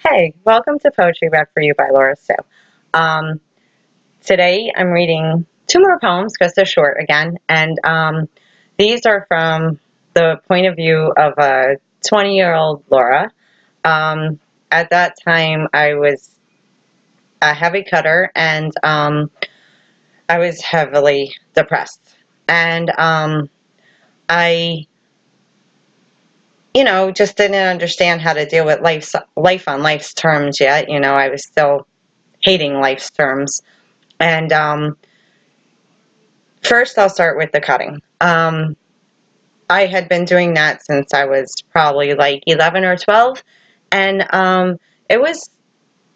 Hey, welcome to Poetry Read for You by Laura Sue. Um, Today I'm reading two more poems because they're short again, and these are from the point of view of a 20-year-old Laura. At that time, I was a heavy cutter, and I was heavily depressed. And I, just didn't understand how to deal with life on life's terms yet. I was still hating life's terms. And first, I'll start with the cutting. I had been doing that since I was probably like 11 or 12, and it was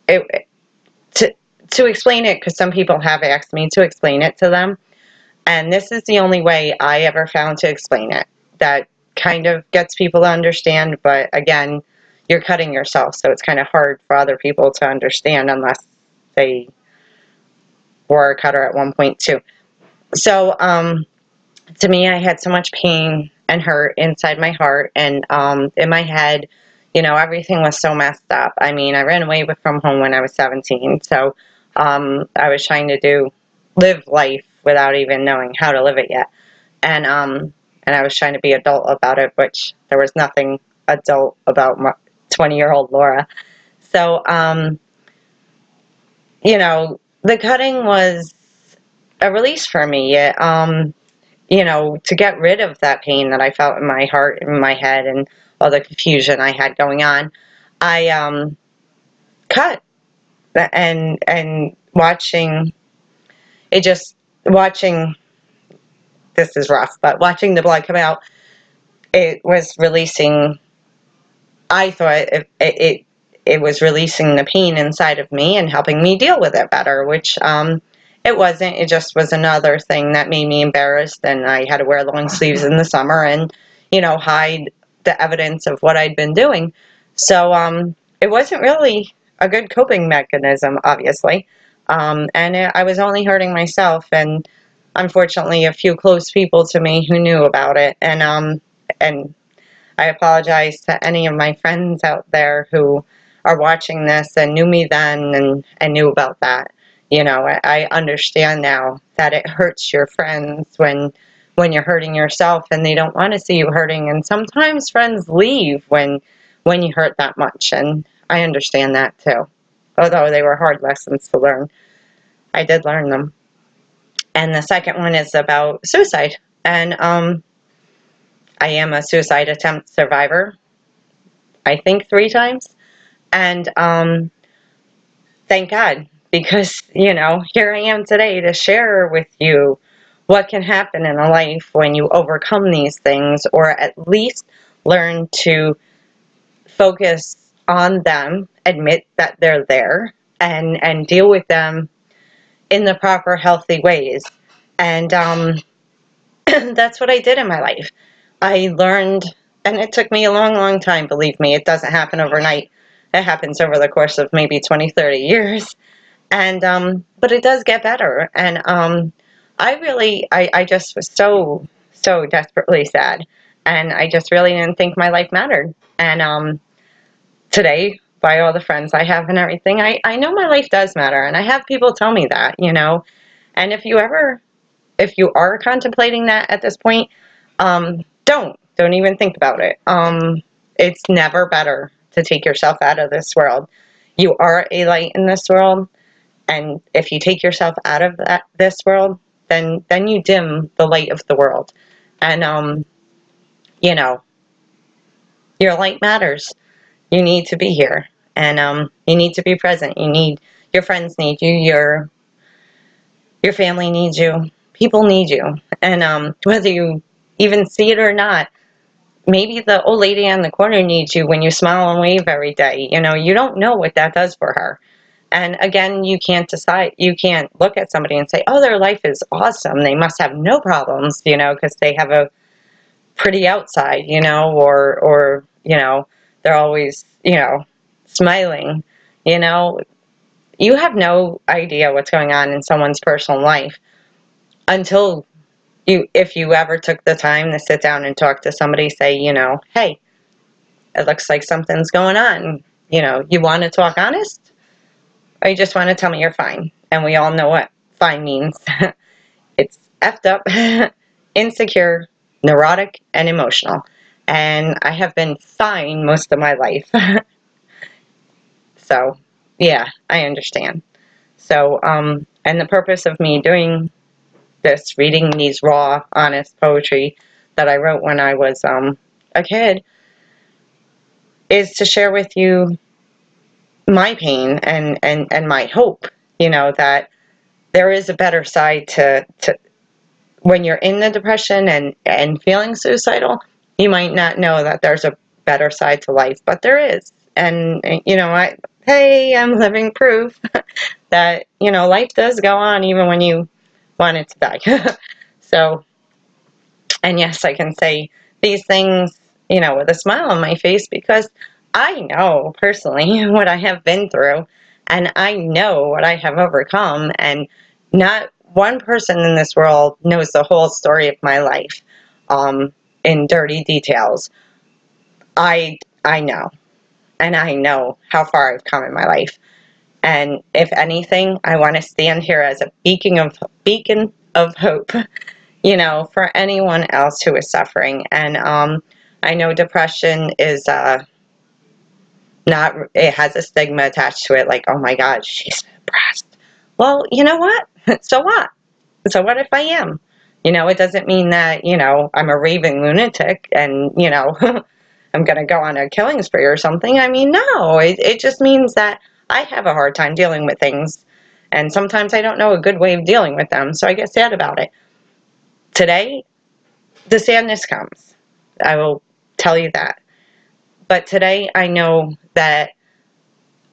it, to explain it, because some people have asked me to explain it to them, and this is the only way I ever found to explain it that kind of gets people to understand. But again, you're cutting yourself, so it's kind of hard for other people to understand unless they were a cutter at one point too. So to me, I had so much pain and hurt inside my heart, and in my head, everything was so messed up. I mean, I ran away from home when I was 17, so I was trying to live life without even knowing how to live it yet, and I was trying to be adult about it, which there was nothing adult about my 20-year-old Laura. So, the cutting was a release for me. To get rid of that pain that I felt in my heart, in my head, and all the confusion I had going on, I cut. And watching it, just watching, this is rough, but watching the blood come out, it was releasing. I thought it was releasing the pain inside of me and helping me deal with it better, which it wasn't. It just was another thing that made me embarrassed, and I had to wear long sleeves in the summer and, hide the evidence of what I'd been doing. So it wasn't really a good coping mechanism, obviously, I was only hurting myself, and unfortunately a few close people to me who knew about it. And I apologize to any of my friends out there who are watching this and knew me then and knew about that. I understand now that it hurts your friends when you're hurting yourself, and they don't want to see you hurting. And sometimes friends leave when you hurt that much, and I understand that too. Although they were hard lessons to learn, I did learn them. And the second one is about suicide. And I am a suicide attempt survivor, I think 3 times. And thank God, because, here I am today to share with you what can happen in a life when you overcome these things, or at least learn to focus on them, admit that they're there, and deal with them in the proper, healthy ways. And that's what I did in my life. I learned, and it took me a long, long time, believe me. It doesn't happen overnight. It happens over the course of maybe 20, 30 years. And, but it does get better. And I just was so, so desperately sad. And I just really didn't think my life mattered. And today, by all the friends I have and everything, I know my life does matter. And I have people tell me that. And if you are contemplating that at this point, don't even think about it. It's never better to take yourself out of this world. You are a light in this world, and if you take yourself out of this world, then you dim the light of the world. And your light matters. You need to be here, and you need to be present. Your friends need you. Your family needs you. People need you. And whether you even see it or not, maybe the old lady on the corner needs you when you smile and wave every day. You don't know what that does for her. And again, you can't decide. You can't look at somebody and say, oh, their life is awesome. They must have no problems, because they have a pretty outside, or they're always, smiling. You have no idea what's going on in someone's personal life until if you ever took the time to sit down and talk to somebody, say, hey, it looks like something's going on. You want to talk honest, or you just want to tell me you're fine? And we all know what fine means. It's effed up, insecure, neurotic, and emotional. And I have been fine most of my life. So, yeah, I understand. So, and the purpose of me doing this, reading these raw, honest poetry that I wrote when I was a kid, is to share with you my pain and my hope, that there is a better side to when you're in the depression and feeling suicidal. You might not know that there's a better side to life, but there is. And, I'm living proof that, life does go on even when you want it to die. So, and yes, I can say these things, with a smile on my face, because I know personally what I have been through, and I know what I have overcome, and not one person in this world knows the whole story of my life, in dirty details. I know, and I know how far I've come in my life. And if anything, I want to stand here as a beacon of hope, for anyone else who is suffering. And I know depression is not, it has a stigma attached to it, like, oh my God, she's depressed. Well, you know what? So what? So what if I am? It doesn't mean that, I'm a raving lunatic and, I'm going to go on a killing spree or something. I mean, no, it just means that I have a hard time dealing with things. And sometimes I don't know a good way of dealing with them. So I get sad about it. Today, the sadness comes. I will tell you that. But today I know that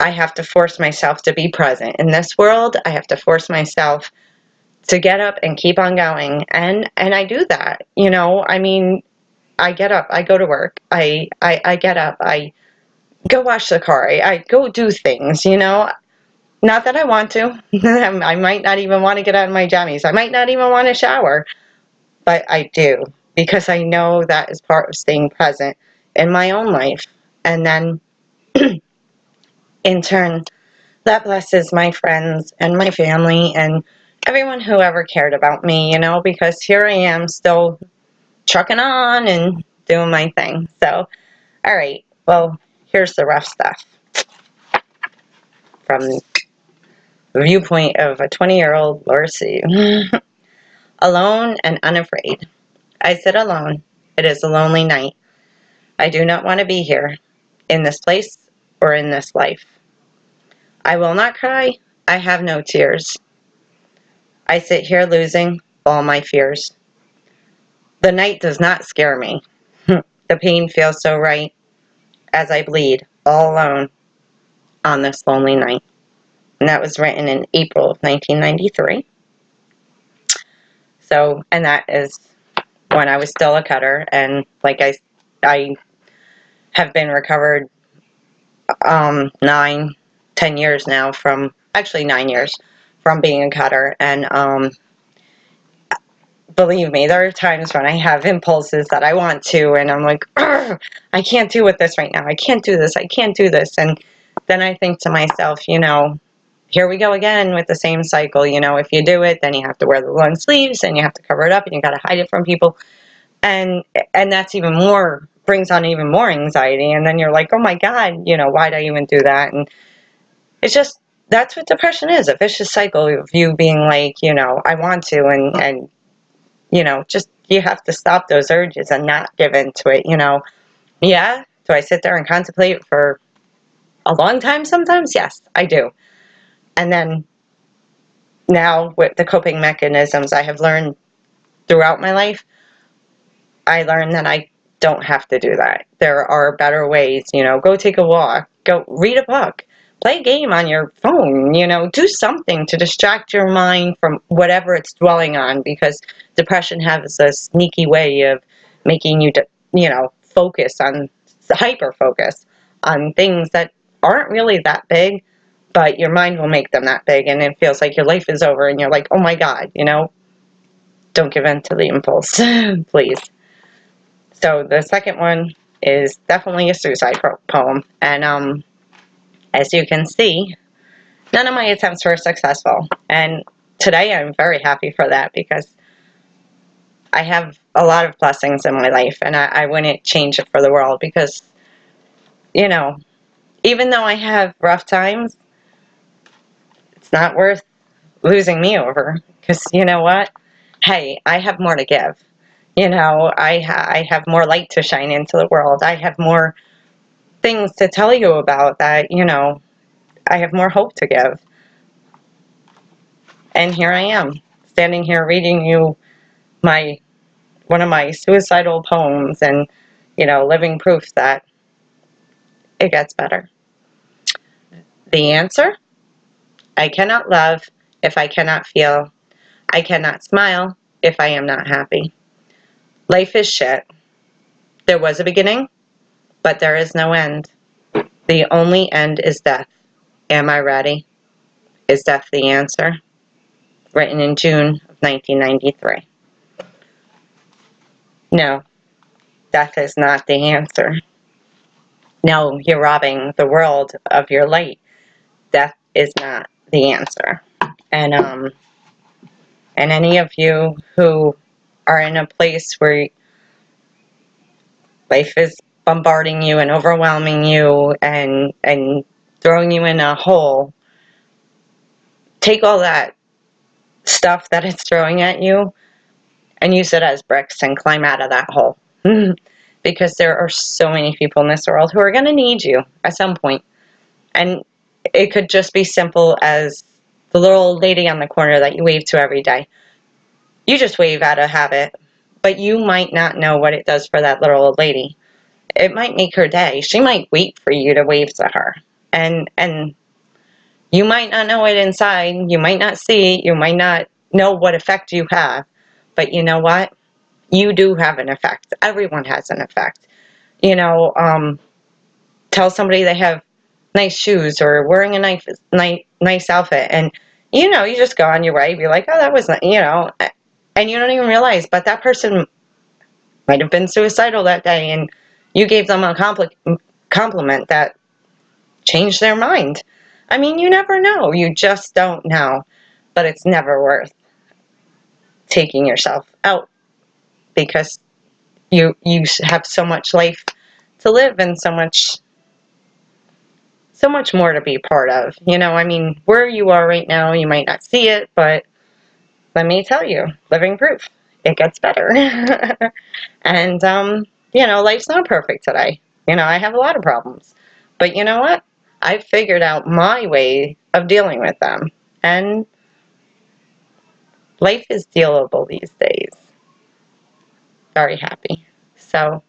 I have to force myself to be present in this world. I have to force myself to get up and keep on going. And I do that. I mean, I get up, I go to work, I get up, I go wash the car, I go do things, Not that I want to. I might not even want to get out of my jammies. I might not even want to shower. But I do, because I know that is part of staying present in my own life. And then, in turn, that blesses my friends and my family and everyone who ever cared about me, because here I am still trucking on and doing my thing. So, all right, well, here's the rough stuff from the viewpoint of a 20-year-old Laura Sue. Alone and unafraid. I sit alone. It is a lonely night. I do not want to be here, in this place or in this life. I will not cry. I have no tears. I sit here losing all my fears. The night does not scare me. The pain feels so right as I bleed all alone on this lonely night. And that was written in April of 1993. So, and that is when I was still a cutter, and like I have been recovered 10 years now from, actually 9 years from being a cutter. And believe me, there are times when I have impulses that I want to, and I'm like, I can't do with this right now. I can't do this. I can't do this. And then I think to myself, here we go again with the same cycle. If you do it, then you have to wear the long sleeves and you have to cover it up and you got to hide it from people. And that's even more, brings on even more anxiety. And then you're like, oh my God, why'd I even do that? And it's just, that's what depression is, a vicious cycle of you being like, I want to, and just, you have to stop those urges and not give in to it, Yeah, do I sit there and contemplate for a long time sometimes? Yes, I do. And then now with the coping mechanisms I have learned throughout my life, I learned that I don't have to do that. There are better ways, go take a walk, go read a book, play a game on your phone, do something to distract your mind from whatever it's dwelling on, because depression has a sneaky way of making you, focus on, hyper focus on things that aren't really that big, but your mind will make them that big, and it feels like your life is over, and you're like, oh my God, don't give in to the impulse, please. So the second one is definitely a suicide poem, and As you can see, none of my attempts were successful. And today I'm very happy for that, because I have a lot of blessings in my life, and I wouldn't change it for the world, because, you know, even though I have rough times, it's not worth losing me over, because you know what? Hey, I have more to give. You know, I have more light to shine into the world. I have more things to tell you about that, you know, I have more hope to give. And here I am, standing here reading you one of my suicidal poems, and, you know, living proof that it gets better. The answer? I cannot love if I cannot feel. I cannot smile if I am not happy. Life is shit. There was a beginning, but there is no end. The only end is death. Am I ready? Is death the answer? Written in June of 1993. No, death is not the answer. No, you're robbing the world of your light. Death is not the answer. And any of you who are in a place where life is bombarding you and overwhelming you and throwing you in a hole, take all that stuff that it's throwing at you and use it as bricks and climb out of that hole. Because there are so many people in this world who are going to need you at some point. And it could just be simple as the little old lady on the corner that you wave to every day. You just wave out of habit, but you might not know what it does for that little old lady. It might make her day. She might wait for you to wave to her. And you might not know it inside. You might not see it. You might not know what effect you have. But you know what? You do have an effect. Everyone has an effect. You know, tell somebody they have nice shoes or wearing a nice outfit, and, you know, you just go on your way, be like, oh, that was nice, you know, and you don't even realize, but that person might have been suicidal that day, and you gave them a compliment that changed their mind. I mean, you never know. You just don't know. But it's never worth taking yourself out, because you have so much life to live and so much more to be part of. You know, I mean, where you are right now, you might not see it, but let me tell you, living proof, it gets better. And, you know, life's not perfect today. You know, I have a lot of problems. But you know what? I've figured out my way of dealing with them. And life is dealable these days. Very happy. So,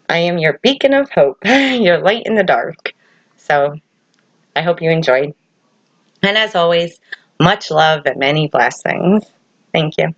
I am your beacon of hope, your light in the dark. So, I hope you enjoyed. And as always, much love and many blessings. Thank you.